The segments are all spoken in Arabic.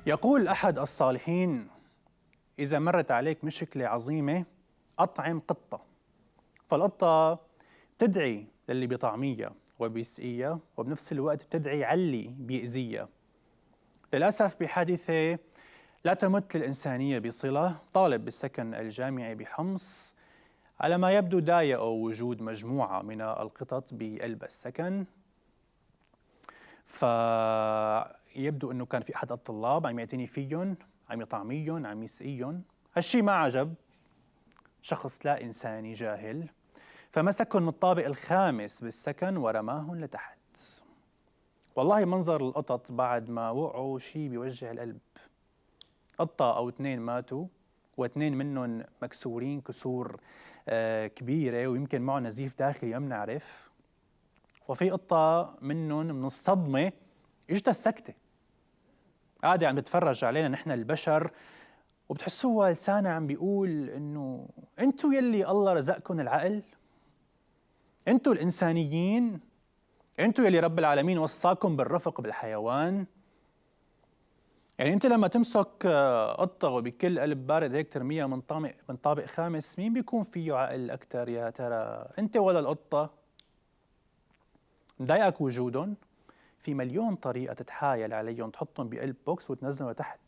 يقول أحد الصالحين: إذا مرت عليك مشكلة عظيمة أطعم قطة. فالقطة بتدعي للي بيطعميها وبيسقيها، وبنفس الوقت بتدعي علي بيأذيها. للأسف بحادثة لا تمت للإنسانية بصلة، طالب بالسكن الجامعي بحمص على ما يبدو ضايقه وجود مجموعة من القطط بقلب السكن. فيبدو انه كان في احد الطلاب عم يعتني فيهم، عم يطعميهم، عم يسقيهم. هالشي ما عجب شخص لا انساني جاهل، فمسكهم من الطابق الخامس بالسكن ورماهم لتحت. والله منظر القطط بعد ما وقعوا شي بيوجع القلب. قطة او اثنين ماتوا، واثنين منهم مكسورين كسور كبيرة، ويمكن معه نزيف داخلي ما بنعرف. وفي قطة منهم من الصدمة اجتها السكتة، قاعدة عم تتفرج علينا نحن البشر، وبتحسوها لسانها عم بيقول انه انتو يلي الله رزقكم العقل، انتو الانسانيين، انتو يلي رب العالمين وصاكم بالرفق بالحيوان. يعني انت لما تمسك قطة وبكل قلب بارد هيك ترميها من طابق خامس، مين بيكون فيه عقل اكثر يا ترى؟ انت ولا القطة؟ مضايقك وجودهم؟ في مليون طريقة تتحايل عليهم، تحطهم بقلب بوكس وتنزلهم لتحت.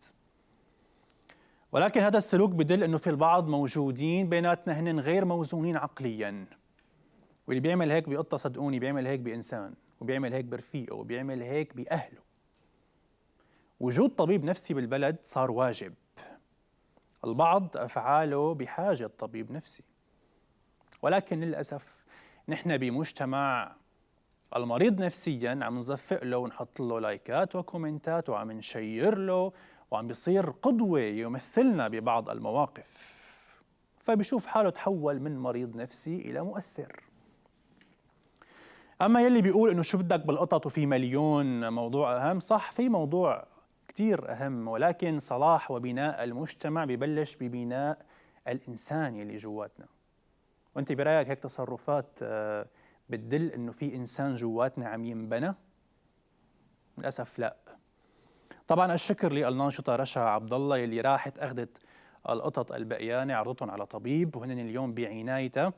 ولكن هذا السلوك بدل انه في البعض موجودين بيناتنا هن غير موزونين عقليا، واللي بيعمل هيك بقطة صدقوني بيعمل هيك بإنسان، وبيعمل هيك برفيقه، وبيعمل هيك بأهله. وجود طبيب نفسي بالبلد صار واجب. البعض أفعاله بحاجة طبيب نفسي، ولكن للأسف نحن بمجتمع المريض نفسيا عم نزفق له ونحط له لايكات وكومنتات وعم نشير له، وعم بيصير قدوة يمثلنا ببعض المواقف، فبيشوف حاله تحول من مريض نفسي إلى مؤثر. أما يلي بيقول إنه شو بدك بالقطط وفي مليون موضوع أهم، صح، في موضوع كتير أهم، ولكن صلاح وبناء المجتمع ببلش ببناء الإنسان يلي جواتنا. وأنت برأيك هيك تصرفات بتدل إنه في إنسان جواتنا عم ينبنى؟ للأسف لا. طبعا الشكر للناشطة رشا عبد الله يلي راحت أخذت القطط البقيانة، عرضتهم على طبيب وهن اليوم بعنايتها.